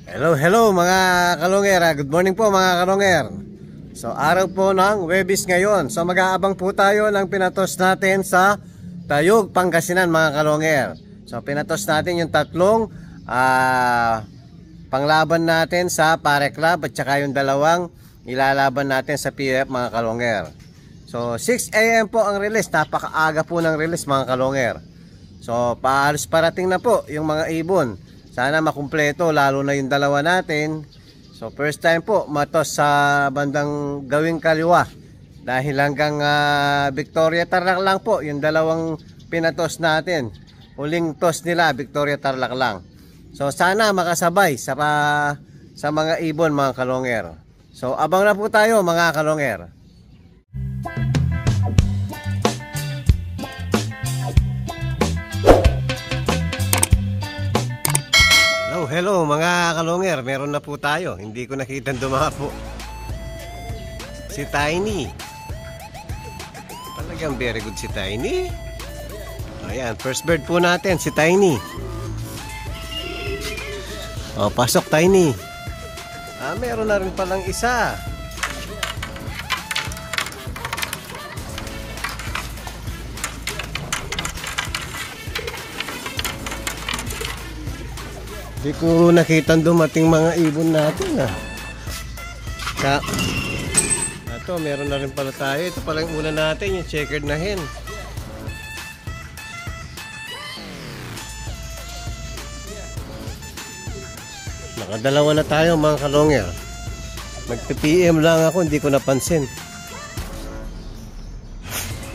Hello mga kalongger. Good morning po mga kalongger. So araw po ng Huwebes ngayon. So mag-aabang po tayo ng pinatos natin sa Tayug, Pangasinan mga kalongger. So pinatos natin yung tatlong panglaban natin sa Pare Club at saka yung dalawang ilalaban natin sa PF mga kalongger. So 6 AM po ang release. Napakaaga po ng release mga kalongger. So paalos parating na po yung mga ibon. Sana makumpleto lalo na yung dalawa natin. So first time po matos sa bandang gawing kaliwa. Dahil hanggang Victoria Tarlac lang po yung dalawang pinatos natin. Huling tos nila Victoria Tarlac lang. So sana makasabay sa mga ibon mga kalongger. So abang na po tayo mga kalongger. Hello mga kalongger, meron na po tayo. Hindi ko nakita dumapo si Tiny. Talagang very good si Tiny. Ayan, first bird po natin si Tiny. O, pasok Tiny. Meron na rin palang isa. Hindi ko nakita dumating mga ibon natin Ito, meron na rin pala tayo. Ito pala yung una natin, yung checkered na hen. Nakadalawa na tayo mga kalongger. Nag-PM lang ako, hindi ko napansin.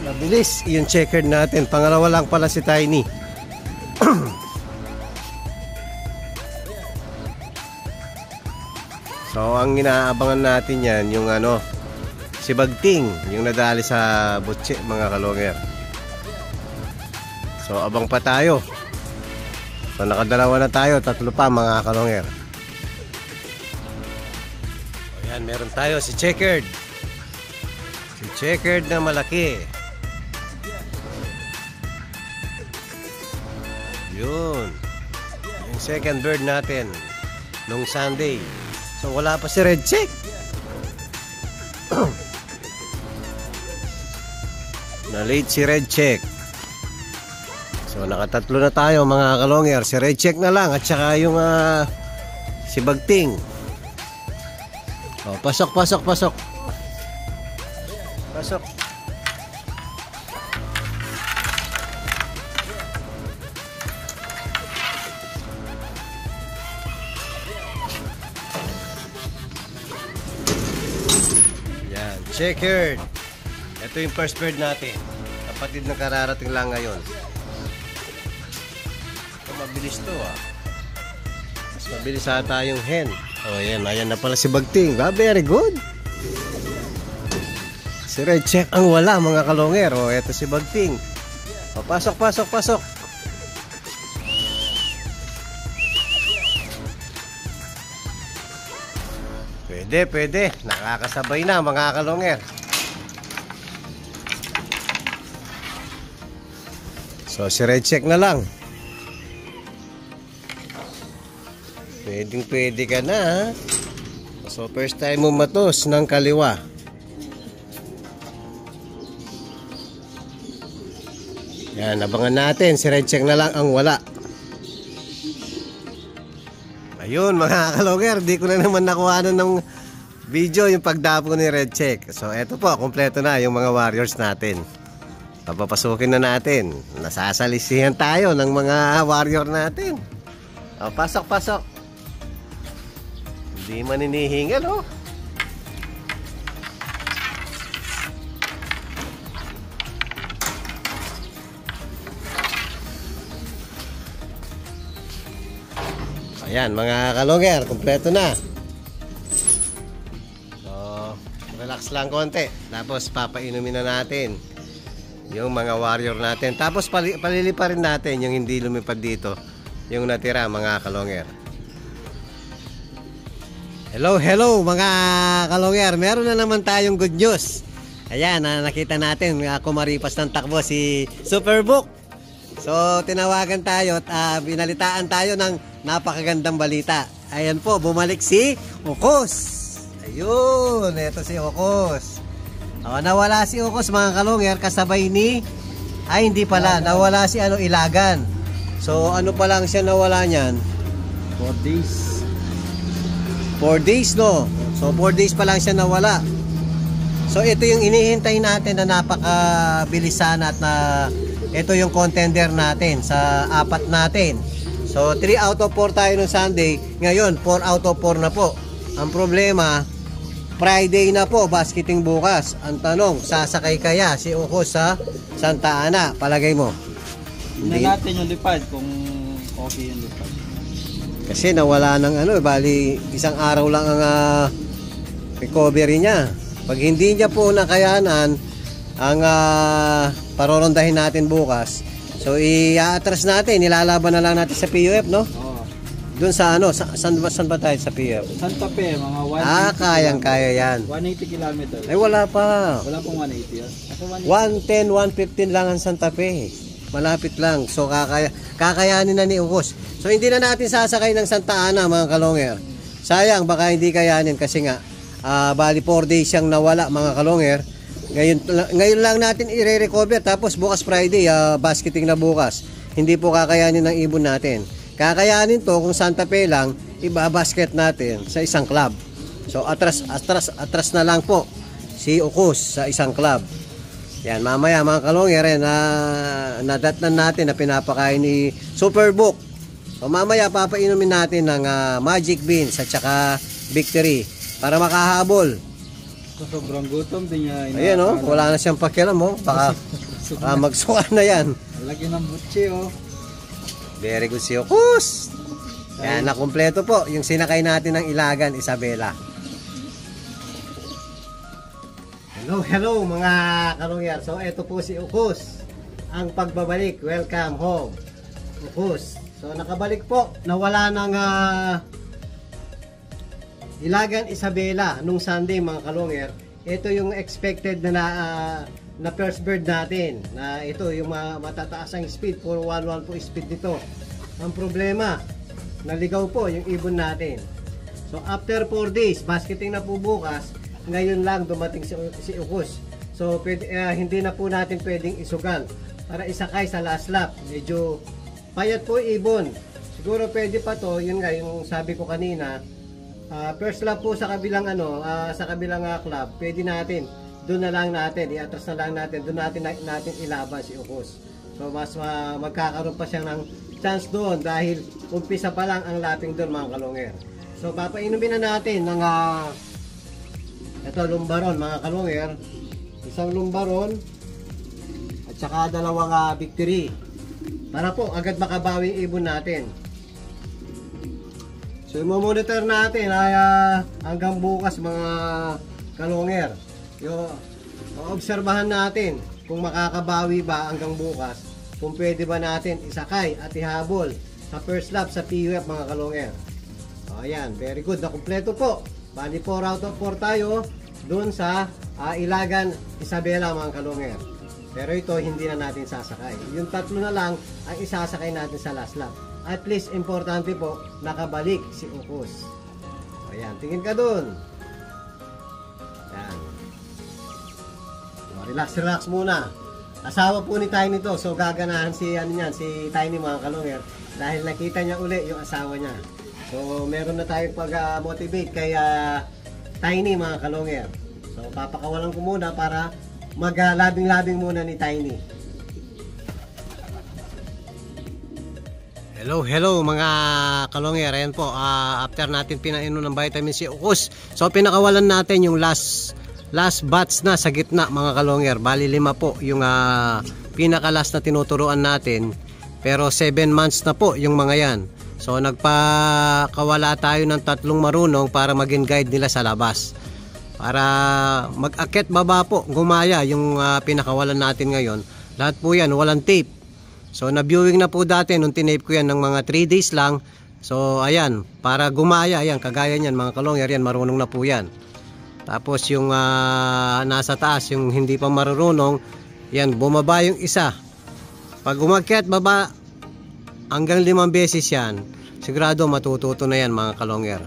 Mabilis yung checkered natin. Pangalawa lang pala si Tiny. So ang inaabangan natin yan yung si Bagting, yung nadali sa butche mga kalongger. So abang pa tayo. So nakadalawa na tayo, tatlo pa mga kalongger. Ayan, meron tayo si checkered. Si checkered na malaki. Yun. Yung second bird natin nung Sunday. So wala pa si Red Check. Na late si Red Check. So nakatatlo na tayo mga kalongger. Si Red Check na lang at saka yung si Bagting. Oh, pasok. Pasok. Checkered. Ito yung first bird natin. Kapatid na kararating lang ngayon. Ito mabilis to Mas mabilis ata yung hen. O yan, ayan na pala si Bagting. Very good. Si Red Check ang wala mga kalongger. O ito si Bagting. O pasok. Pwede. Nakakasabay na mga kalongger. So si Red Check na lang. Pwede ka na So first time mo matos ng kaliwa. Yan, abangan natin. Si Red Check na lang ang wala. Ayun mga kalongger, di ko na naman nakuha ng video yung pagdapo ni Red Check. So eto po, kompleto na yung mga warriors natin. Papapasukin na natin. Nasasalisihan tayo ng mga warrior natin. O, pasok. Hindi man hinihingal Ayan mga kalongger, kompleto na. Relax lang konti. Tapos papainumin na natin yung mga warrior natin. Tapos palilipa rin natin yung hindi lumipad dito, yung natira mga kalongger. Hello mga kalongger. Meron na naman tayong good news. Ayan, nakita natin kumaripas ng takbo si Superbook. So tinawagan tayo at binalitaan tayo ng napakagandang balita. Ayan po, bumalik si Ukos. Ayun, ito si Ukos. Nawala si Ukos mga kalungер kasabay ni... Ay, hindi pala. Nawala si Ilagan. So, ano pa lang siya nawala niyan? 4 days. 4 days, no? So, 4 days pa lang siya nawala. So, ito yung inihintay natin na napakabilisan at na ito yung contender natin sa apat natin. So, 3 out of 4 tayo ng Sunday. Ngayon, 4 out of 4 na po. Ang problema, Friday na po, basketing bukas. Ang tanong, sasakay kaya si Ukos sa Santa Ana? Palagay mo? Hindi natin yung lipad kung okay yung lipad. Kasi nawala ng bali isang araw lang ang recovery niya. Pag hindi niya po nakayanan ang parorondahin natin bukas, so i-atras natin, nilalaban na lang natin sa PUF, no? Oo. Doon sa saan ba tayo sa PUF? Santa Fe, mga 180 kayang-kaya yan. 180 kilometers. Ay, wala pa. Wala pong 180 yun. Kasi 110, 115 lang ang Santa Fe. Malapit lang. So, kakayanin na ni Ukos. So, hindi na natin sasakay ng Santa Ana, mga kalongger. Sayang, baka hindi kayanin kasi nga, bali 4 days siyang nawala, mga kalongger. Ngayon lang natin i-recover. Tapos, bukas Friday, basketing na bukas. Hindi po kakayanin ng ibon natin. Kakayanin to kung Santa Fe lang, iba-basket natin sa isang club. So, atras na lang po si Ukos sa isang club. Yan, mamaya mga kalongger, nadatnan natin na pinapakain ni Superbook. So, mamaya papainumin natin ng Magic Beans at saka Victory para makahabol. sobrang gutom din niya. Ayan, wala na siyang pakialam, baka magsuka na yan. Lagi ng butchi, Very good si Ukos. Yan, nakumpleto po yung sinakay natin ng Ilagan, Isabela. Hello mga kalungyer. So ito po si Ukos. Ang pagbabalik, welcome home. Ukos. So nakabalik po. Nawala ng Ilagan, Isabela nung Sunday mga kalungyer. Ito yung expected na first bird natin. Na ito yung matataas ang speed. 411 po speed nito. Ang problema, naligaw po yung ibon natin. So after 4 days, basketing na po bukas. Ngayon lang dumating si Ukos. So hindi na po natin pwedeng isugal para isakay sa last lap. Medyo payat po ibon. Siguro pwede pa to, yun nga yung sabi ko kanina. First lap po sa kabilang club, pwede natin. Doon na lang natin, i-atras na lang natin. Doon natin ilaban si Ukos. So mas magkakaroon pa siya ng chance doon dahil umpisa pa lang ang lapping doon mga kalungger. So papainumin na natin ng ito, lumbaron mga kalungger. Isang lumbaron at saka dalawang Victory. Para po agad makabawi yung ibon natin. So i-monitor natin hanggang bukas mga kalungger. Obserbahan natin kung makakabawi ba hanggang bukas. Kung pwede ba natin isakay at ihabol sa first lap sa PUF mga kalungger. Ayan, very good. Nakumpleto po. Bali 4 out of 4 tayo doon sa Ilagan, Isabela mga kalungger. Pero ito hindi na natin sasakay. Yung tatlo na lang ang isasakay natin sa last lap. At least importante po nakabalik si Ukos. Ayan, tingin ka doon. Ayan. Relax muna. Asawa po ni Tiny to. So gaganahan si Tiny mga kalungger dahil nakita niya uli yung asawa niya. So meron na tayong pag-motivate kay Tiny mga kalungger. So papakawalan ko muna para mag-labing-labing muna ni Tiny. Hello mga kalungger. Ayan po, after natin pinainom ng vitamin C Ukos. So pinakawalan natin yung last batch na sa gitna mga kalungger. Bali 5 po yung pinaka-last na tinuturuan natin. Pero 7 months na po yung mga yan. So nagpakawala tayo ng 3 marunong para maging guide nila sa labas. Para mag-akit baba po, gumaya yung pinakawalan natin ngayon. Lahat po yan, walang tape. So na-viewing na po dati nung tinape ko yan ng mga 3 days lang. So ayan, para gumaya, ayan, kagaya niyan mga kalungger, yan, marunong na po yan. Tapos yung nasa taas, yung hindi pa marunong, yan, bumaba yung isa. Pag umakyat baba, hanggang 5 beses yan. sigurado matututo na yan mga kalongger.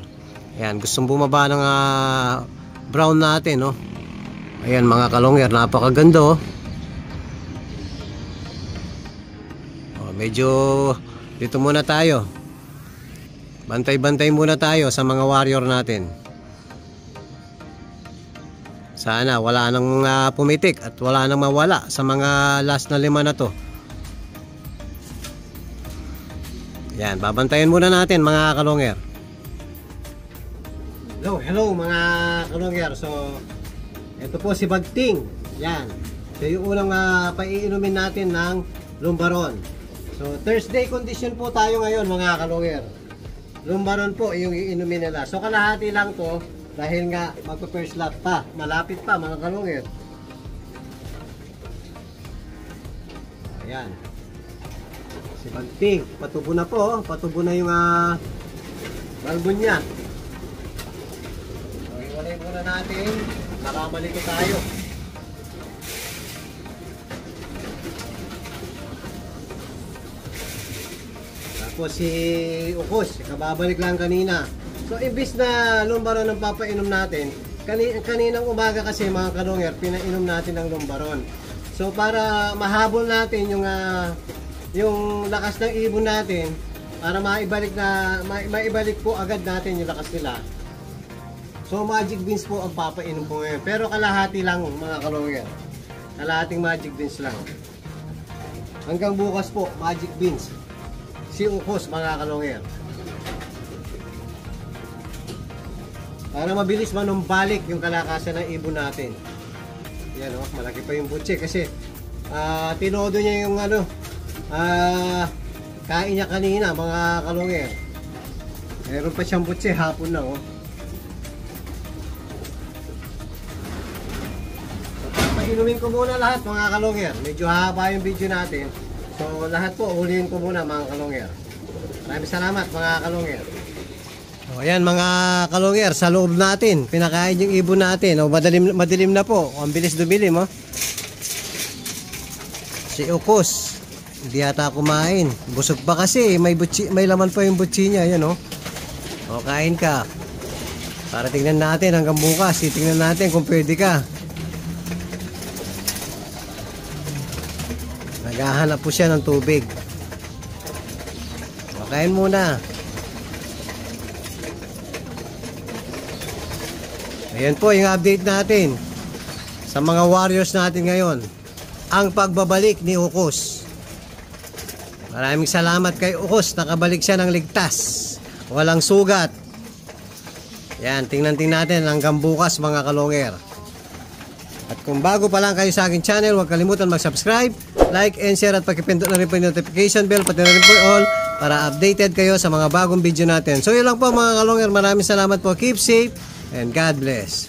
Ayan, gustong bumaba ng brown natin, no? Ayan mga kalongger, napakaganda, oh. Medyo dito muna tayo. Bantay-bantay muna tayo sa mga warrior natin. Sana wala nang pumitik at wala nang mawala sa mga last na 5 na to. Yan, babantayan muna natin mga kalongger. Hello mga kalongger. So, ito po si Bagting. Yan. So, yung unang paiinumin natin ng Lumbaron. So, Thursday condition po tayo ngayon mga kalongger. Lumbaron po yung iinumin nila. So, kalahati lang to dahil nga magpa-first lap pa. Malapit pa mga kalongger. Ayan. Si Bagting. Patubo na po. Patubo na yung balbon niya. So, iwalay muna natin. Nakamalito tayo. Po si Ukos, kababalik lang kanina. So imbis na Lumbaron ang papainom natin, kaninang umaga kasi mga kalongger, pinainom natin ng Lumbaron. So para mahabol natin yung lakas ng ibon natin, para maibalik po agad natin yung lakas nila. So magic beans po ang papainom po ngayon. Pero kalahati lang mga kalongger. Kalahating magic beans lang. Hanggang bukas po, magic beans. Si Ukos mga kalongger. Para mabilis manumbalik yung kalakasan ng ibon natin. Yan o, malaki pa yung butse kasi tinodo niya yung kain niya kanina mga kalongger. Meron pa siyang butse hapon na o. Painumin ko muna lahat mga kalongger. Medyo haba yung video natin. So lahat po, ulihin ko muna mga kalongger. Maraming salamat mga kalongger. O ayan mga kalongger, sa loob natin, pinakain yung ibon natin. O madilim na po, ang bilis dumilim. Si Ukos, hindi yata kumain. Busog pa kasi, may laman pa yung butsi niya. Ayan o. O kain ka. Para tingnan natin hanggang bukas, titingnan natin kung pwede ka. Naghahanap po siya ng tubig. Kain muna. Ayan po yung update natin sa mga warriors natin ngayon. Ang pagbabalik ni Ukos. Maraming salamat kay Ukos. Nakabalik siya ng ligtas. Walang sugat. Yan, tingnan natin hanggang bukas mga kalongger. At kung bago pa lang kayo sa aking channel, huwag kalimutan mag-subscribe, like and share at pakipindot na rin po yung notification bell, pati na rin po all para updated kayo sa mga bagong video natin. So yun lang po mga kalongger, maraming salamat po, keep safe and God bless.